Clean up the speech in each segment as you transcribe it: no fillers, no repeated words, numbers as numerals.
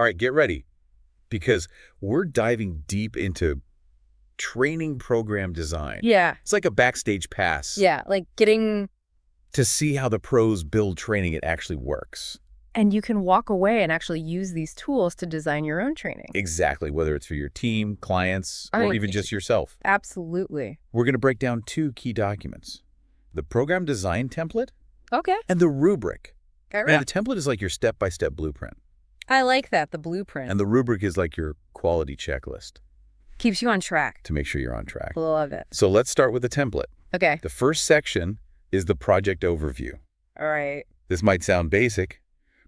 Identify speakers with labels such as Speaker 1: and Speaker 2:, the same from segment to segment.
Speaker 1: All right, get ready, because we're diving deep into training program design.
Speaker 2: Yeah.
Speaker 1: It's like a backstage pass
Speaker 2: Yeah, like getting...
Speaker 1: to see how the pros build training it actually works.
Speaker 2: And you can walk away and actually use these tools to design your own training.
Speaker 1: Exactly, whether it's for your team, clients, or even just yourself.
Speaker 2: Absolutely.
Speaker 1: We're going to break down 2 key documents: the program design template
Speaker 2: Okay.
Speaker 1: and the rubric.
Speaker 2: All
Speaker 1: And
Speaker 2: right.
Speaker 1: the template is like your step-by-step blueprint,
Speaker 2: I like that, the blueprint.
Speaker 1: and the rubric is like your quality checklist
Speaker 2: Keeps you on track.
Speaker 1: to make sure you're on track.
Speaker 2: Love it.
Speaker 1: So let's start with the template.
Speaker 2: Okay.
Speaker 1: The first section is the project overview.
Speaker 2: All right.
Speaker 1: This might sound basic,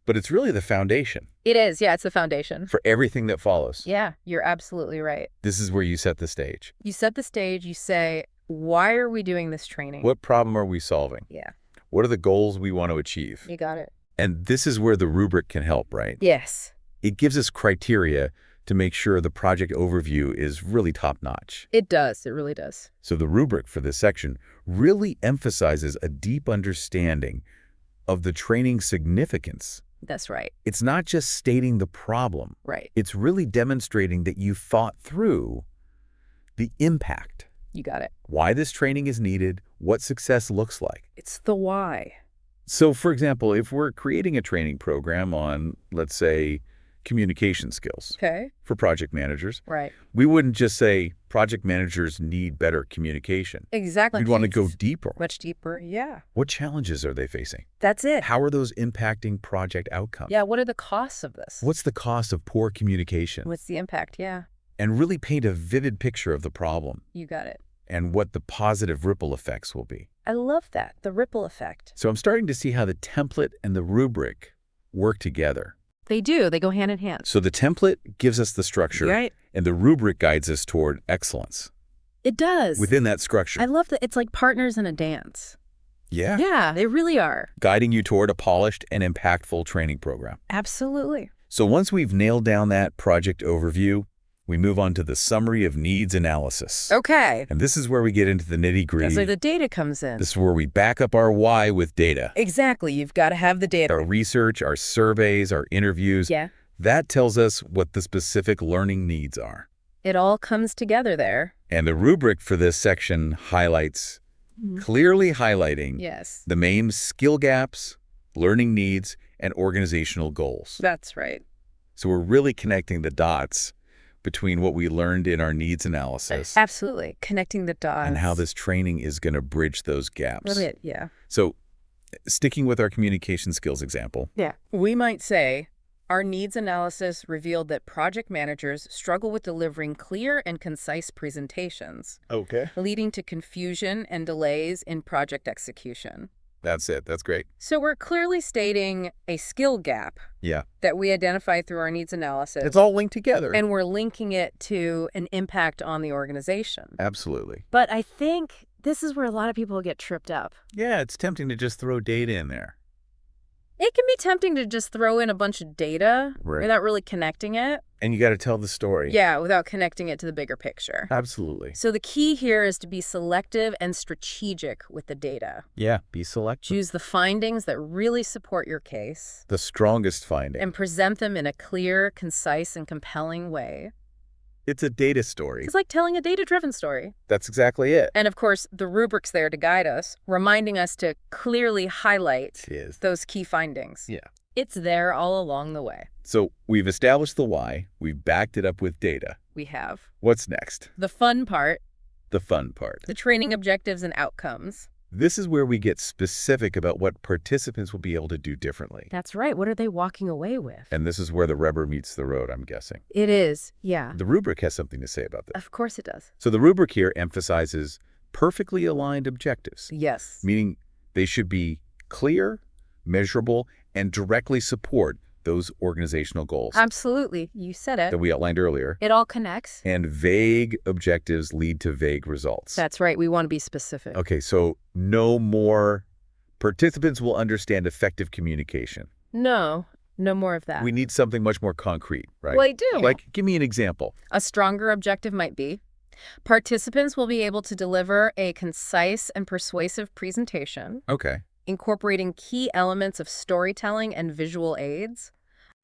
Speaker 1: but it's really the foundation
Speaker 2: It is. Yeah, it's the foundation.
Speaker 1: for everything that follows.
Speaker 2: Yeah, you're absolutely right.
Speaker 1: This is where you set the stage.
Speaker 2: You set the stage, you say, why are we doing this training?
Speaker 1: What problem are we solving?
Speaker 2: Yeah,
Speaker 1: What are the goals we want to achieve?
Speaker 2: you got it.
Speaker 1: And this is where the rubric can help, right?
Speaker 2: Yes.
Speaker 1: It gives us criteria to make sure the project overview is really top-notch.
Speaker 2: It does. It really does.
Speaker 1: So the rubric for this section really emphasizes a deep understanding of the training significance.
Speaker 2: That's right.
Speaker 1: It's not just stating the problem.
Speaker 2: Right.
Speaker 1: It's really demonstrating that you thought through the impact,
Speaker 2: You got it.
Speaker 1: why this training is needed, what success looks like.
Speaker 2: It's the why.
Speaker 1: So, for example, if we're creating a training program on, let's say, communication skills
Speaker 2: Okay.
Speaker 1: for project managers,
Speaker 2: Right.
Speaker 1: we wouldn't just say project managers need better communication.
Speaker 2: Exactly.
Speaker 1: We'd want to go deeper.
Speaker 2: much deeper. Yeah.
Speaker 1: What challenges are they facing?
Speaker 2: That's it.
Speaker 1: How are those impacting project outcomes?
Speaker 2: Yeah. What are the costs of this?
Speaker 1: What's the cost of poor communication?
Speaker 2: What's the impact? Yeah.
Speaker 1: And really paint a vivid picture of the problem
Speaker 2: You got it.
Speaker 1: and what the positive ripple effects will be.
Speaker 2: I love that. The ripple effect.
Speaker 1: So I'm starting to see how the template and the rubric work together.
Speaker 2: They do. They go hand in hand.
Speaker 1: So the template gives us the structure,
Speaker 2: Right.
Speaker 1: and the rubric guides us toward excellence
Speaker 2: It does.
Speaker 1: within that structure.
Speaker 2: I love that. It's like partners in a dance.
Speaker 1: Yeah.
Speaker 2: Yeah, they really are.
Speaker 1: Guiding you toward a polished and impactful training program.
Speaker 2: Absolutely.
Speaker 1: So once we've nailed down that project overview, we move on to the summary of needs analysis.
Speaker 2: Okay.
Speaker 1: And this is where we get into the nitty-gritty.
Speaker 2: That's where the data comes in.
Speaker 1: This is where we back up our why with data.
Speaker 2: Exactly. You've got to have the data.
Speaker 1: Our research, our surveys, our interviews.
Speaker 2: Yeah.
Speaker 1: That tells us what the specific learning needs are.
Speaker 2: It all comes together there.
Speaker 1: And the rubric for this section highlights, clearly highlighting
Speaker 2: Yes.
Speaker 1: the main skill gaps, learning needs, and organizational goals.
Speaker 2: That's right.
Speaker 1: So we're really connecting the dots between what we learned in our needs analysis
Speaker 2: Absolutely. Connecting the dots.
Speaker 1: and how this training is going to bridge those gaps.
Speaker 2: Brilliant. Yeah.
Speaker 1: So sticking with our communication skills example,
Speaker 2: Yeah. We might say our needs analysis revealed that project managers struggle with delivering clear and concise presentations,
Speaker 1: okay,
Speaker 2: leading to confusion and delays in project execution.
Speaker 1: that's it. That's great.
Speaker 2: So we're clearly stating a skill gap
Speaker 1: Yeah.
Speaker 2: that we identified through our needs analysis.
Speaker 1: It's all linked together.
Speaker 2: And we're linking it to an impact on the organization.
Speaker 1: Absolutely.
Speaker 2: But I think this is where a lot of people get tripped up.
Speaker 1: Yeah, it's tempting to just throw data in there.
Speaker 2: It can be tempting to just throw in a bunch of data
Speaker 1: Right.
Speaker 2: without really connecting it.
Speaker 1: And you got to tell the story.
Speaker 2: Yeah, without connecting it to the bigger picture.
Speaker 1: Absolutely.
Speaker 2: So the key here is to be selective and strategic with the data.
Speaker 1: Yeah, be selective.
Speaker 2: Choose the findings that really support your case
Speaker 1: The strongest finding.
Speaker 2: and present them in a clear, concise, and compelling way.
Speaker 1: It's a data story.
Speaker 2: It's like telling a data-driven story.
Speaker 1: That's exactly it.
Speaker 2: And of course, the rubric's there to guide us, reminding us to clearly highlight
Speaker 1: It is.
Speaker 2: those key findings.
Speaker 1: Yeah.
Speaker 2: It's there all along the way.
Speaker 1: So we've established the why. We've backed it up with data.
Speaker 2: We have
Speaker 1: What's next?
Speaker 2: the fun part,
Speaker 1: The fun part.
Speaker 2: the training objectives and outcomes.
Speaker 1: This is where we get specific about what participants will be able to do differently.
Speaker 2: That's right. What are they walking away with?
Speaker 1: And this is where the rubber meets the road, I'm guessing.
Speaker 2: It is, yeah.
Speaker 1: The rubric has something to say about this.
Speaker 2: Of course it does.
Speaker 1: So the rubric here emphasizes perfectly aligned objectives,
Speaker 2: Yes.
Speaker 1: meaning they should be clear, measurable, and directly support those organizational goals
Speaker 2: Absolutely. You said it.
Speaker 1: that we outlined earlier.
Speaker 2: It all connects.
Speaker 1: And vague objectives lead to vague results.
Speaker 2: That's right. We want to be specific.
Speaker 1: Okay, so no more participants will understand effective communication.
Speaker 2: No more of that.
Speaker 1: We need something much more concrete, right?
Speaker 2: Well, I do.
Speaker 1: Like, give me an example.
Speaker 2: A stronger objective might be participants will be able to deliver a concise and persuasive presentation,
Speaker 1: Okay.
Speaker 2: incorporating key elements of storytelling and visual aids.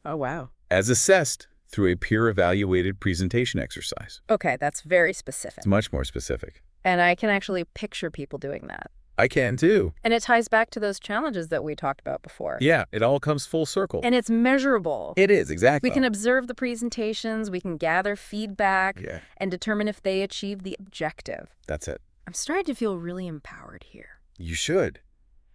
Speaker 2: Oh, wow.
Speaker 1: as assessed through a peer-evaluated presentation exercise.
Speaker 2: Okay, that's very specific.
Speaker 1: It's much more specific.
Speaker 2: And I can actually picture people doing that.
Speaker 1: I can too.
Speaker 2: And it ties back to those challenges that we talked about before.
Speaker 1: Yeah, it all comes full circle.
Speaker 2: And it's measurable.
Speaker 1: It is, exactly.
Speaker 2: We can observe the presentations, we can gather feedback,
Speaker 1: Yeah,
Speaker 2: and determine if they achieve the objective.
Speaker 1: that's it.
Speaker 2: I'm starting to feel really empowered here.
Speaker 1: You should.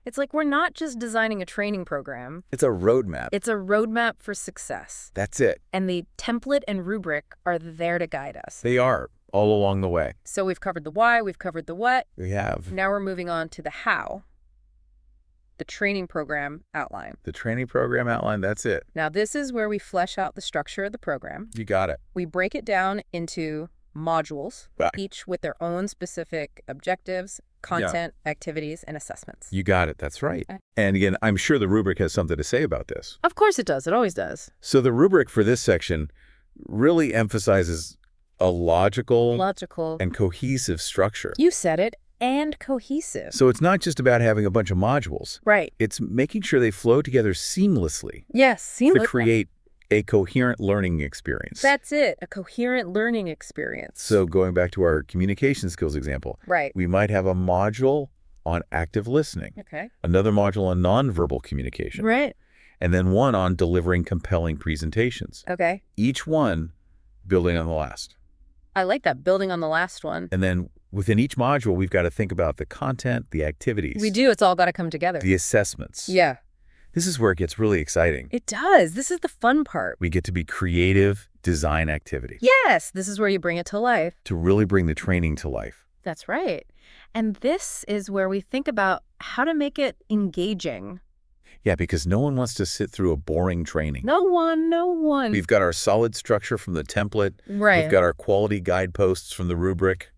Speaker 2: It's like we're not just designing a training program,
Speaker 1: It's a roadmap.
Speaker 2: it's a roadmap for success.
Speaker 1: That's it.
Speaker 2: And the template and rubric are there to guide us.
Speaker 1: They are all along the way.
Speaker 2: So we've covered the why, we've covered the what.
Speaker 1: We have
Speaker 2: Now we're moving on to the how, the training program outline.
Speaker 1: the training program outline. That's it.
Speaker 2: Now this is where we flesh out the structure of the program.
Speaker 1: You got it.
Speaker 2: We break it down into modules,
Speaker 1: Right.
Speaker 2: each with their own specific objectives, content, activities, and assessments.
Speaker 1: You got it. That's right.
Speaker 2: Okay.
Speaker 1: And again, I'm sure the rubric has something to say about this.
Speaker 2: Of course it does. It always does.
Speaker 1: So the rubric for this section really emphasizes a logical
Speaker 2: Logical.
Speaker 1: and cohesive structure.
Speaker 2: You said it. And cohesive.
Speaker 1: So it's not just about having a bunch of modules.
Speaker 2: Right.
Speaker 1: It's making sure they flow together seamlessly
Speaker 2: Yes.
Speaker 1: to
Speaker 2: Seamless.
Speaker 1: create a coherent learning experience.
Speaker 2: That's it. A coherent learning experience.
Speaker 1: So going back to our communication skills example,
Speaker 2: Right.
Speaker 1: we might have a module on active listening,
Speaker 2: Okay.
Speaker 1: another module on nonverbal communication,
Speaker 2: Right.
Speaker 1: and then one on delivering compelling presentations.
Speaker 2: Okay.
Speaker 1: Each one building on the last.
Speaker 2: I like that. Building on the last one.
Speaker 1: And then within each module, we've got to think about the content, the activities,
Speaker 2: We do. It's all got to come together.
Speaker 1: the assessments.
Speaker 2: Yeah.
Speaker 1: This is where it gets really exciting.
Speaker 2: It does. This is the fun part.
Speaker 1: We get to be creative design activities
Speaker 2: Yes. This is where you bring it to life.
Speaker 1: to really bring the training to life.
Speaker 2: That's right. And this is where we think about how to make it engaging.
Speaker 1: Yeah, because no one wants to sit through a boring training.
Speaker 2: No one.
Speaker 1: We've got our solid structure from the template.
Speaker 2: Right.
Speaker 1: We've got our quality guideposts from the rubric.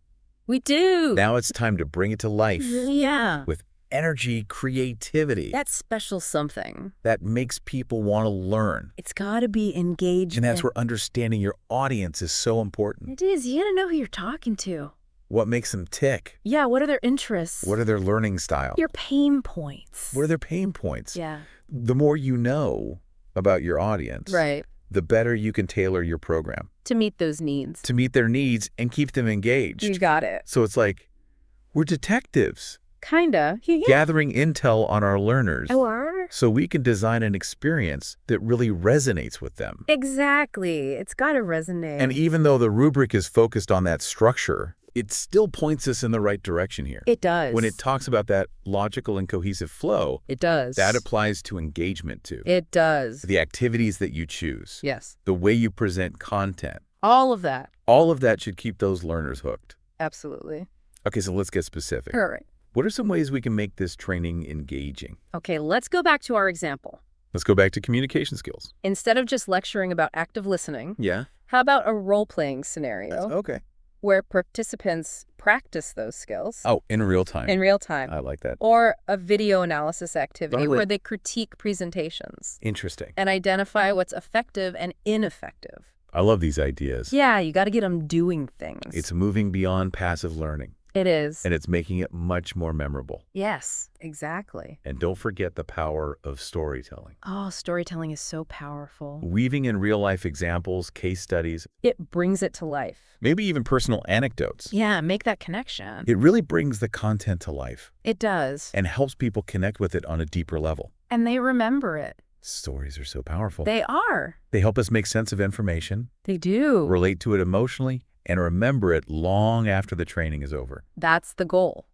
Speaker 2: We do.
Speaker 1: Now it's time to bring it to life
Speaker 2: Yeah.
Speaker 1: with energy, creativity
Speaker 2: That special something.
Speaker 1: that makes people want to learn.
Speaker 2: It's got to be engaged.
Speaker 1: And that's where understanding your audience is so important.
Speaker 2: It is. You got to know who you're talking to.
Speaker 1: What makes them tick?
Speaker 2: Yeah. What are their interests?
Speaker 1: What are their learning style?
Speaker 2: your pain points?
Speaker 1: What are their pain points?
Speaker 2: Yeah.
Speaker 1: The more you know about your audience,
Speaker 2: Right.
Speaker 1: the better you can tailor your program
Speaker 2: To meet those needs.
Speaker 1: to meet their needs and keep them engaged.
Speaker 2: You got it.
Speaker 1: So it's like we're detectives
Speaker 2: Kinda. Yeah.
Speaker 1: gathering intel on our learners
Speaker 2: Oh, are?
Speaker 1: so we can design an experience that really resonates with them.
Speaker 2: Exactly. It's got to resonate.
Speaker 1: And even though the rubric is focused on that structure, it still points us in the right direction here.
Speaker 2: it does.
Speaker 1: When it talks about that logical and cohesive flow,
Speaker 2: It does.
Speaker 1: that applies to engagement too.
Speaker 2: It does.
Speaker 1: The activities that you choose,
Speaker 2: Yes.
Speaker 1: the way you present content,
Speaker 2: All of that.
Speaker 1: all of that should keep those learners hooked.
Speaker 2: Absolutely.
Speaker 1: Okay, so let's get specific.
Speaker 2: All right.
Speaker 1: What are some ways we can make this training engaging?
Speaker 2: Okay, let's go back to our example.
Speaker 1: Let's go back to communication skills.
Speaker 2: Instead of just lecturing about active listening,
Speaker 1: Yeah.
Speaker 2: how about a role-playing scenario
Speaker 1: Okay.
Speaker 2: where participants practice those skills
Speaker 1: Oh, in real time.
Speaker 2: in real time?
Speaker 1: I like that.
Speaker 2: Or a video analysis activity
Speaker 1: Oh, wait.
Speaker 2: where they critique presentations
Speaker 1: Interesting.
Speaker 2: and identify what's effective and ineffective.
Speaker 1: I love these ideas.
Speaker 2: Yeah, you got to get them doing things.
Speaker 1: It's moving beyond passive learning,
Speaker 2: It is.
Speaker 1: and it's making it much more memorable.
Speaker 2: Yes, exactly.
Speaker 1: And don't forget the power of storytelling.
Speaker 2: Oh, storytelling is so powerful.
Speaker 1: Weaving in real-life examples, case studies,
Speaker 2: It brings it to life.
Speaker 1: maybe even personal anecdotes.
Speaker 2: Yeah, make that connection.
Speaker 1: It really brings the content to life
Speaker 2: It does.
Speaker 1: and helps people connect with it on a deeper level.
Speaker 2: And they remember it.
Speaker 1: Stories are so powerful.
Speaker 2: They are.
Speaker 1: They help us make sense of information,
Speaker 2: They do.
Speaker 1: relate to it emotionally, and remember it long after the training is over.
Speaker 2: That's the goal.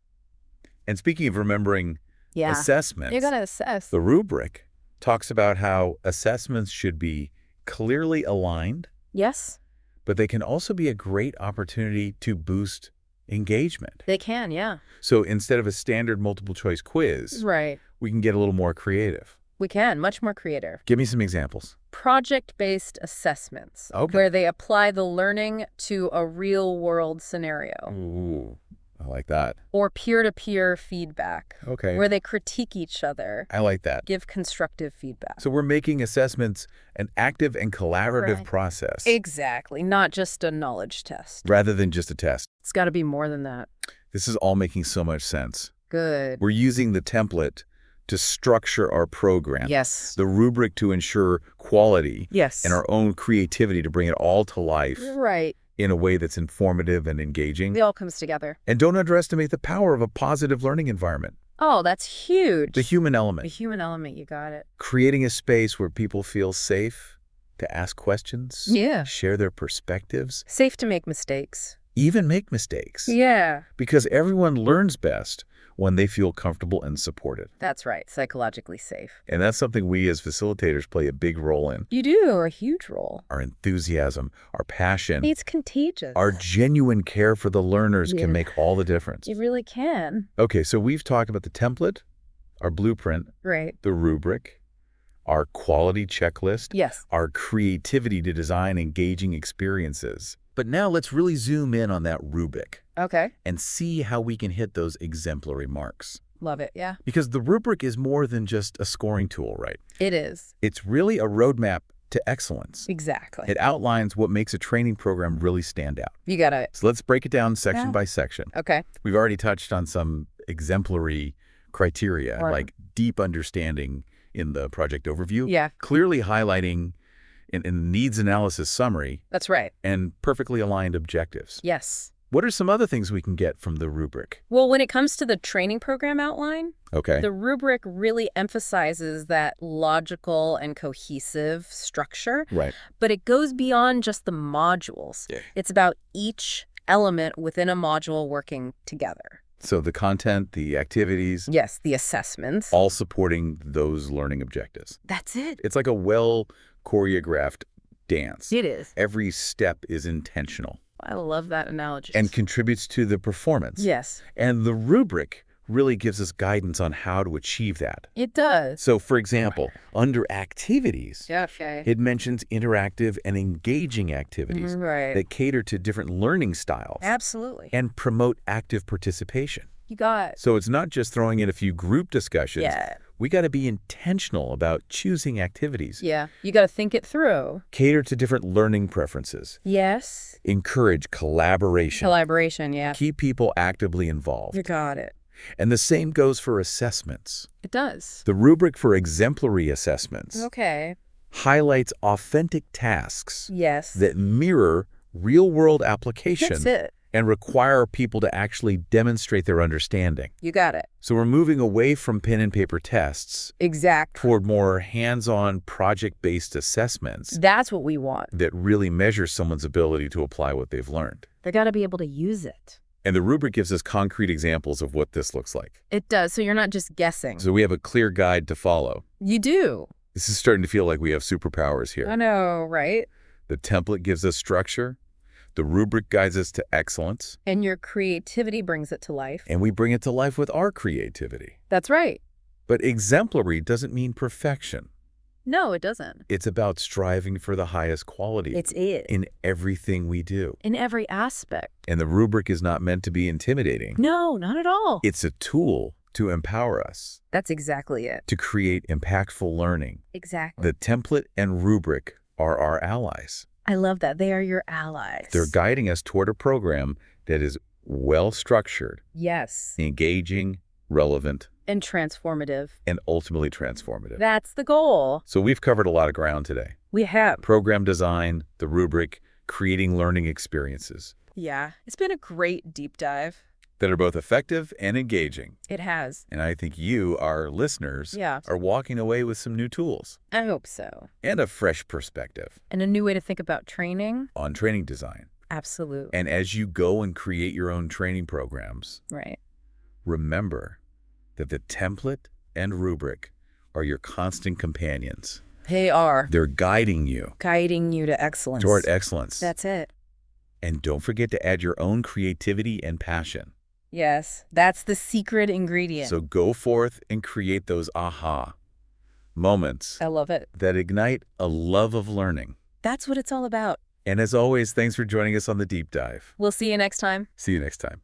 Speaker 1: And speaking of remembering
Speaker 2: Yeah.
Speaker 1: assessments,
Speaker 2: You got to assess.
Speaker 1: the rubric talks about how assessments should be clearly aligned,
Speaker 2: Yes,
Speaker 1: but they can also be a great opportunity to boost engagement.
Speaker 2: they can. Yeah.
Speaker 1: So instead of a standard multiple choice quiz,
Speaker 2: Right.
Speaker 1: we can get a little more creative.
Speaker 2: We can. Much more creative.
Speaker 1: Give me some examples.
Speaker 2: Project-based assessments.
Speaker 1: Okay.
Speaker 2: Where they apply the learning to a real-world scenario.
Speaker 1: Ooh, I like that.
Speaker 2: Or peer-to-peer feedback.
Speaker 1: Okay.
Speaker 2: Where they critique each other.
Speaker 1: I like that.
Speaker 2: Give constructive feedback.
Speaker 1: So we're making assessments an active and collaborative
Speaker 2: Right.
Speaker 1: process
Speaker 2: Exactly. Not just a knowledge test.
Speaker 1: rather than just a test.
Speaker 2: It's got to be more than that.
Speaker 1: This is all making so much sense.
Speaker 2: Good.
Speaker 1: We're using the template to structure our program.
Speaker 2: Yes.
Speaker 1: The rubric to ensure quality.
Speaker 2: Yes.
Speaker 1: And our own creativity to bring it all to life
Speaker 2: Right.
Speaker 1: in a way that's informative and engaging.
Speaker 2: It all comes together.
Speaker 1: And don't underestimate the power of a positive learning environment.
Speaker 2: Oh, that's huge.
Speaker 1: The human
Speaker 2: The
Speaker 1: element.
Speaker 2: human element, you got it.
Speaker 1: Creating a space where people feel safe to ask questions.
Speaker 2: Yeah.
Speaker 1: Share their perspectives.
Speaker 2: Safe to make mistakes.
Speaker 1: Even make mistakes.
Speaker 2: Yeah.
Speaker 1: Because everyone learns best when they feel comfortable and supported.
Speaker 2: That's right. Psychologically safe.
Speaker 1: And that's something we as facilitators play a big role in.
Speaker 2: You do, a huge role.
Speaker 1: Our enthusiasm, our passion,
Speaker 2: It's contagious.
Speaker 1: our genuine care for the learners
Speaker 2: Yeah.
Speaker 1: can make all the difference.
Speaker 2: You really can.
Speaker 1: Okay, so we've talked about the template, our blueprint,
Speaker 2: Right.
Speaker 1: the rubric, our quality checklist,
Speaker 2: Yes.
Speaker 1: our creativity to design engaging experiences. But now let's really zoom in on that rubric
Speaker 2: Okay.
Speaker 1: and see how we can hit those exemplary marks.
Speaker 2: Love it. Yeah.
Speaker 1: Because the rubric is more than just a scoring tool, right?
Speaker 2: It is.
Speaker 1: It's really a roadmap to excellence.
Speaker 2: Exactly.
Speaker 1: It outlines what makes a training program really stand out.
Speaker 2: You got it.
Speaker 1: So let's break it down section
Speaker 2: Yeah.
Speaker 1: by section.
Speaker 2: Okay.
Speaker 1: We've already touched on some exemplary criteria,
Speaker 2: Right.
Speaker 1: like deep understanding in the project overview,
Speaker 2: Yeah.
Speaker 1: clearly highlighting in the needs analysis summary,
Speaker 2: That's right.
Speaker 1: and perfectly aligned objectives.
Speaker 2: Yes.
Speaker 1: What are some other things we can get from the rubric?
Speaker 2: Well, when it comes to the training program outline,
Speaker 1: Okay.
Speaker 2: the rubric really emphasizes that logical and cohesive structure,
Speaker 1: Right.
Speaker 2: but it goes beyond just the modules.
Speaker 1: Yeah.
Speaker 2: It's about each element within a module working together.
Speaker 1: So the content, the activities,
Speaker 2: Yes, the assessments.
Speaker 1: all supporting those learning objectives.
Speaker 2: That's it.
Speaker 1: It's like a well-choreographed dance.
Speaker 2: It is.
Speaker 1: Every step is intentional
Speaker 2: I love that analogy.
Speaker 1: and contributes to the performance.
Speaker 2: yes,
Speaker 1: And the rubric really gives us guidance on how to achieve that.
Speaker 2: it does.
Speaker 1: So, for example, under activities,
Speaker 2: Yeah, okay.
Speaker 1: it mentions interactive and engaging activities
Speaker 2: Right.
Speaker 1: that cater to different learning styles
Speaker 2: Absolutely.
Speaker 1: and promote active participation.
Speaker 2: You got
Speaker 1: So it's not just throwing in a few group discussions.
Speaker 2: Yeah.
Speaker 1: We got to be intentional about choosing activities.
Speaker 2: Yeah. You got to think it through.
Speaker 1: Cater to different learning preferences.
Speaker 2: Yes.
Speaker 1: Encourage collaboration.
Speaker 2: Collaboration, yeah.
Speaker 1: Keep people actively involved.
Speaker 2: You got it.
Speaker 1: And the same goes for assessments.
Speaker 2: It does.
Speaker 1: The rubric for exemplary assessments
Speaker 2: Okay.
Speaker 1: highlights authentic tasks
Speaker 2: Yes.
Speaker 1: that mirror real-world application
Speaker 2: That's it.
Speaker 1: and require people to actually demonstrate their understanding.
Speaker 2: You got it.
Speaker 1: So we're moving away from pen and paper tests
Speaker 2: Exact.
Speaker 1: toward more hands-on project-based assessments
Speaker 2: That's what we want.
Speaker 1: that really measure someone's ability to apply what they've learned.
Speaker 2: They got to be able to use it.
Speaker 1: And the rubric gives us concrete examples of what this looks like.
Speaker 2: It does. So you're not just guessing.
Speaker 1: So we have a clear guide to follow.
Speaker 2: You do.
Speaker 1: This is starting to feel like we have superpowers here.
Speaker 2: I know, right?
Speaker 1: The template gives us structure. The rubric guides us to excellence.
Speaker 2: And your creativity brings it to life.
Speaker 1: And we bring it to life with our creativity.
Speaker 2: That's right.
Speaker 1: But exemplary doesn't mean perfection.
Speaker 2: No, it doesn't.
Speaker 1: It's about striving for the highest quality
Speaker 2: It's it.
Speaker 1: in everything we do.
Speaker 2: In every aspect.
Speaker 1: And the rubric is not meant to be intimidating.
Speaker 2: No, not at all.
Speaker 1: It's a tool to empower us
Speaker 2: That's exactly it.
Speaker 1: to create impactful learning.
Speaker 2: Exactly.
Speaker 1: The template and rubric are our allies.
Speaker 2: I love that. They are your allies.
Speaker 1: They're guiding us toward a program that is well-structured,
Speaker 2: Yes.
Speaker 1: engaging, relevant,
Speaker 2: And transformative.
Speaker 1: and ultimately transformative.
Speaker 2: That's the goal.
Speaker 1: So we've covered a lot of ground today.
Speaker 2: We have.
Speaker 1: Program design, the rubric, creating learning experiences
Speaker 2: Yeah. It's been a great deep dive.
Speaker 1: that are both effective and engaging.
Speaker 2: It has.
Speaker 1: And I think you, our listeners,
Speaker 2: Yeah.
Speaker 1: are walking away with some new tools
Speaker 2: I hope so.
Speaker 1: and a fresh perspective
Speaker 2: And a new way to think about training.
Speaker 1: on training design.
Speaker 2: Absolutely.
Speaker 1: And as you go and create your own training programs,
Speaker 2: Right.
Speaker 1: remember that the template and rubric are your constant companions.
Speaker 2: They are
Speaker 1: They're guiding you
Speaker 2: guiding you to excellence.
Speaker 1: toward excellence.
Speaker 2: That's it.
Speaker 1: And don't forget to add your own creativity and passion.
Speaker 2: Yes. That's the secret ingredient.
Speaker 1: So go forth and create those aha moments
Speaker 2: I love it.
Speaker 1: that ignite a love of learning.
Speaker 2: That's what it's all about.
Speaker 1: And as always, thanks for joining us on the Deep Dive.
Speaker 2: We'll see you next time.
Speaker 1: See you next time.